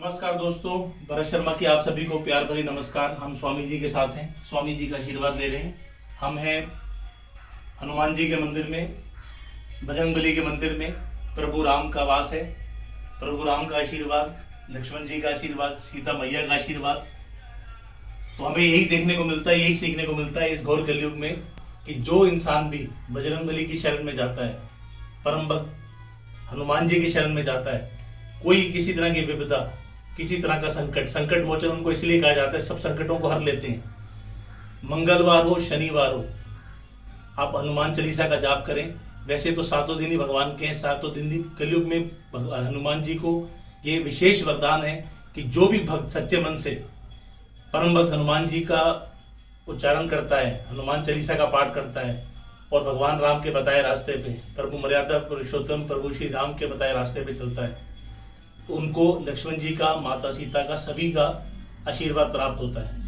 नमस्कार दोस्तों, भरत शर्मा की आप सभी को प्यार भरी नमस्कार। हम स्वामी जी के साथ हैं, स्वामी जी का आशीर्वाद ले रहे हैं। हम हैं हनुमान जी के मंदिर में, बजरंगबली के मंदिर में। प्रभु राम का वास है। प्रभु राम का आशीर्वाद, लक्ष्मण जी का आशीर्वाद, सीता मैया का आशीर्वाद। तो हमें यही देखने को मिलता है, यही सीखने को मिलता है इस घोर कलयुग में कि जो इंसान भी बजरंगबली की शरण में जाता है, परम भक्त हनुमान जी की शरण में जाता है, कोई किसी तरह की विपदा, किसी तरह का संकट मोचन उनको इसलिए कहा जाता है, सब संकटों को हर लेते हैं। मंगलवार हो, शनिवार हो, आप हनुमान चालीसा का जाप करें। वैसे तो सातों दिन ही भगवान के हैं, सातों दिन ही कलयुग में हनुमान जी को ये विशेष वरदान है कि जो भी भक्त सच्चे मन से परम भक्त हनुमान जी का उच्चारण करता है, हनुमान चालीसा का पाठ करता है और भगवान राम के बताए रास्ते पे, प्रभु मर्यादा पुरुषोत्तम प्रभु श्री राम के बताए रास्ते पे चलता है, तो उनको लक्ष्मण जी का, माता सीता का, सभी का आशीर्वाद प्राप्त होता है।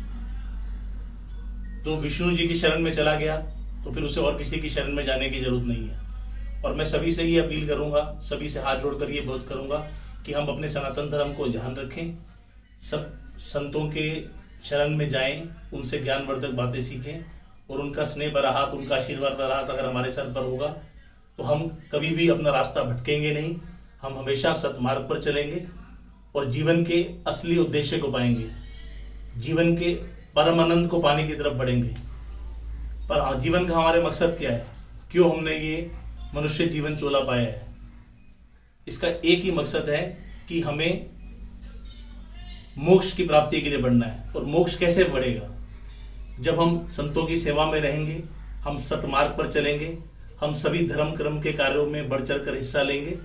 तो विष्णु जी की शरण में चला गया तो फिर उसे और किसी की शरण में जाने की जरूरत नहीं है। और मैं सभी से ये अपील करूंगा, सभी से हाथ जोड़कर ये बोध करूंगा कि हम अपने सनातन धर्म को ध्यान रखें, सब संतों के शरण में जाएं, उनसे ज्ञानवर्धक बातें सीखें और उनका स्नेह भरा हाथ, उनका आशीर्वाद भरा हाथ अगर हमारे सर पर होगा तो हम कभी भी अपना रास्ता भटकेंगे नहीं। हम हमेशा सतमार्ग पर चलेंगे और जीवन के असली उद्देश्य को पाएंगे, जीवन के परम आनंद को पाने की तरफ बढ़ेंगे। पर जीवन का हमारे मकसद क्या है, क्यों हमने ये मनुष्य जीवन चोला पाया है? इसका एक ही मकसद है कि हमें मोक्ष की प्राप्ति के लिए बढ़ना है। और मोक्ष कैसे बढ़ेगा? जब हम संतों की सेवा में रहेंगे, हम सतमार्ग पर चलेंगे, हम सभी धर्म कर्म के कार्यों में बढ़ चढ़ कर हिस्सा लेंगे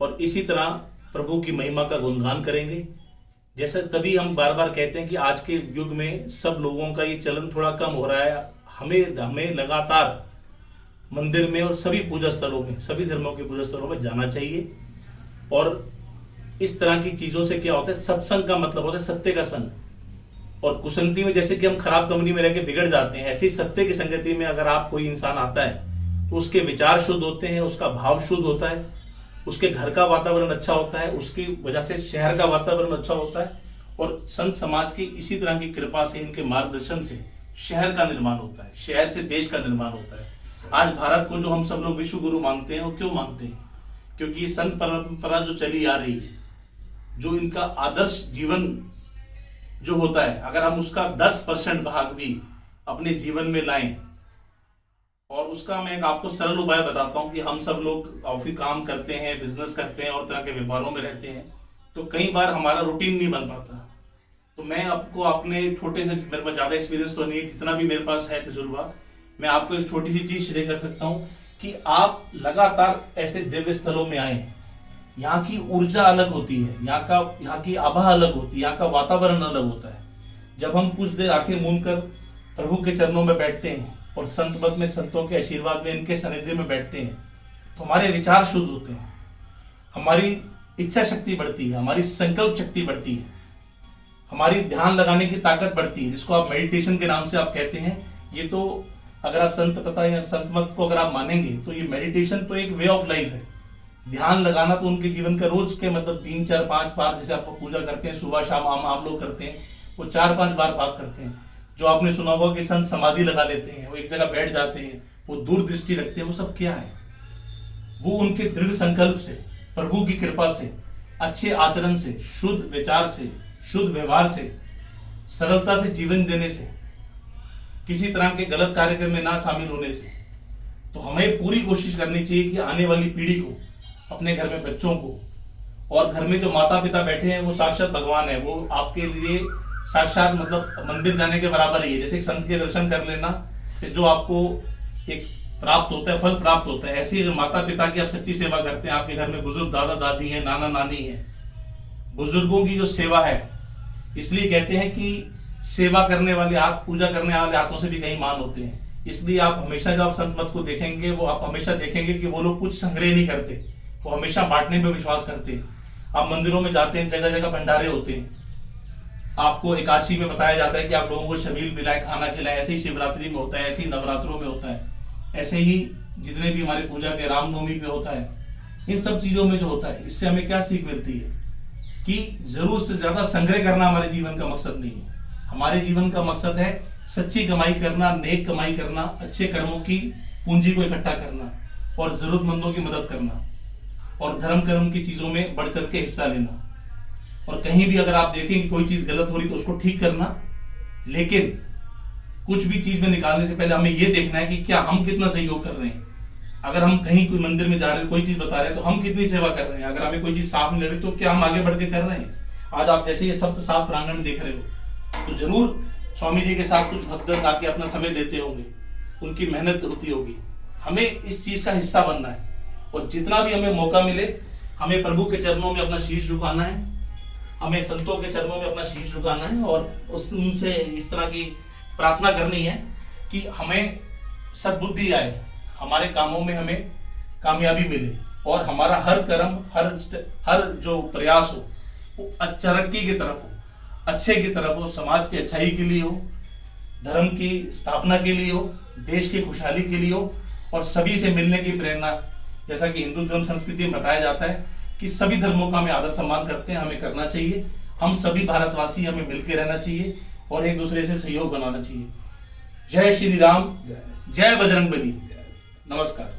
और इसी तरह प्रभु की महिमा का गुणगान करेंगे। जैसे तभी हम बार बार कहते हैं कि आज के युग में सब लोगों का ये चलन थोड़ा कम हो रहा है। हमें लगातार मंदिर में और सभी पूजा स्थलों में, सभी धर्मों के पूजा स्थलों में जाना चाहिए। और इस तरह की चीजों से क्या होता है, सत्संग का मतलब होता है सत्य का संग। और कुसंगति में जैसे कि हम खराब कंपनी में रह के बिगड़ जाते हैं, ऐसी सत्य की संगति में अगर आप कोई इंसान आता है तो उसके विचार शुद्ध होते हैं, उसका भाव शुद्ध होता है, उसके घर का वातावरण अच्छा होता है, उसकी वजह से शहर का वातावरण अच्छा होता है। और संत समाज की इसी तरह की कृपा से, इनके मार्गदर्शन से शहर का निर्माण होता है, शहर से देश का निर्माण होता है। आज भारत को जो हम सब लोग विश्व गुरु मानते हैं, वो क्यों मानते हैं? क्योंकि ये संत परंपरा जो चली आ रही है, जो इनका आदर्श जीवन जो होता है, अगर हम उसका 10% भाग भी अपने जीवन में लाएं, और उसका मैं एक आपको सरल उपाय बताता हूं कि हम सब लोग ऑफिस काम करते हैं, बिजनेस करते हैं और तरह के व्यापारों में रहते हैं, तो कई बार हमारा रूटीन नहीं बन पाता। तो मैं आपको अपने छोटे से, मेरे पास ज्यादा एक्सपीरियंस तो नहीं, जितना भी मेरे पास है तजुर्बा, मैं आपको एक छोटी सी चीज शेयर कर सकता हूँ कि आप लगातार ऐसे दिव्य स्थलों में आए। यहाँ की ऊर्जा अलग होती है, यहाँ की आभा अलग होती है, यहाँ का वातावरण अलग होता है। जब हम कुछ देर आंखें मूंद कर प्रभु के चरणों में बैठते हैं और संत मत में, संतों के आशीर्वाद में, इनके सानिध्य में बैठते हैं, तो हमारे विचार शुद्ध होते हैं, हमारी इच्छा शक्ति बढ़ती है, हमारी संकल्प शक्ति बढ़ती है, हमारी ध्यान लगाने की ताकत बढ़ती है, जिसको आप मेडिटेशन के नाम से आप कहते हैं। ये तो अगर आप संत पता या संत मत को अगर आप मानेंगे तो ये मेडिटेशन तो एक वे ऑफ लाइफ है। ध्यान लगाना तो उनके जीवन का रोज के मतलब 3, 4, 5 बार, जैसे आप पूजा करते हैं सुबह शाम, आप लोग करते हैं, वो 4-5 बार बात करते हैं। जो आपने सुना होगा कि संत समाधि लगा लेते हैं, वो एक जगह बैठ जाते हैं, वो दूरदृष्टि रखते हैं। वो सब क्या है? वो उनके दृढ़ संकल्प से, प्रभु की कृपा से, अच्छे आचरण से, शुद्ध विचार से, शुद्ध व्यवहार से, सरलता से जीवन देने से, किसी तरह के गलत कार्यक्रम में ना शामिल होने से। तो हमें पूरी कोशिश करनी चाहिए कि आने वाली पीढ़ी को, अपने घर में बच्चों को, और घर में जो माता पिता बैठे हैं वो साक्षात भगवान है, वो आपके लिए साक्षात मतलब मंदिर जाने के बराबर ही है। जैसे एक संत के दर्शन कर लेना से जो आपको एक प्राप्त होता है, फल प्राप्त होता है, ऐसे ही अगर माता पिता की आप सच्ची सेवा करते हैं, आपके घर में बुजुर्ग दादा दादी हैं, नाना नानी हैं, बुजुर्गों की जो सेवा है, इसलिए कहते हैं कि सेवा करने वाले हाथ पूजा करने वाले हाथों से भी कहीं मान होते हैं। इसलिए आप हमेशा जब आप संत मत को देखेंगे, वो आप हमेशा देखेंगे कि वो लोग कुछ संग्रह नहीं करते, वो हमेशा बांटने पे विश्वास करते हैं। आप मंदिरों में जाते हैं, जगह जगह भंडारे होते हैं, आपको एकादशी में बताया जाता है कि आप लोगों को शमील पिलाएं, खाना खिलाएं। ऐसे ही शिवरात्रि में होता है, ऐसे ही नवरात्रों में होता है, ऐसे ही जितने भी हमारे पूजा के रामनवमी पे होता है। इन सब चीजों में जो होता है, इससे हमें क्या सीख मिलती है कि जरूर से ज्यादा संग्रह करना हमारे जीवन का मकसद नहीं है। हमारे जीवन का मकसद है सच्ची कमाई करना, नेक कमाई करना, अच्छे कर्मों की पूंजी को इकट्ठा करना और जरूरतमंदों की मदद करना और धर्म कर्म की चीजों में बढ़ चढ़ के हिस्सा लेना। और कहीं भी अगर आप देखें कि कोई चीज गलत हो रही तो उसको ठीक करना, लेकिन कुछ भी चीज में निकालने से पहले हमें यह देखना है कि क्या हम कितना सहयोग कर रहे हैं। अगर हम कहीं कोई मंदिर में जा रहे हैं, कोई चीज बता रहे हैं, तो हम कितनी सेवा कर रहे हैं। अगर हमें कोई चीज साफ नहीं लग रही तो क्या हम आगे बढ़ के कर रहे हैं। आज आप जैसे ये सब साफ प्रांगण देख रहे हो तो जरूर स्वामी जी के साथ कुछ भक्त आके अपना समय देते होंगे, उनकी मेहनत होती होगी। हमें इस चीज का हिस्सा बनना है और जितना भी हमें मौका मिले हमें प्रभु के चरणों में अपना शीश झुकाना है, हमें संतों के चरणों में अपना शीश झुकाना है और उनसे इस तरह की प्रार्थना करनी है कि हमें सद्बुद्धि आए, हमारे कामों में हमें कामयाबी मिले और हमारा हर कर्म, हर जो प्रयास हो वो तरक्की की तरफ हो, अच्छे की तरफ हो, समाज की अच्छाई के लिए हो, धर्म की स्थापना के लिए हो, देश की खुशहाली के लिए हो और सभी से मिलने की प्रेरणा। जैसा कि हिंदू धर्म संस्कृति में बताया जाता है कि सभी धर्मों का हमें आदर सम्मान करते हैं, हमें करना चाहिए। हम सभी भारतवासी हमें मिलकर रहना चाहिए और एक दूसरे से सहयोग बनाना चाहिए। जय श्री राम, जय बजरंगबली। नमस्कार।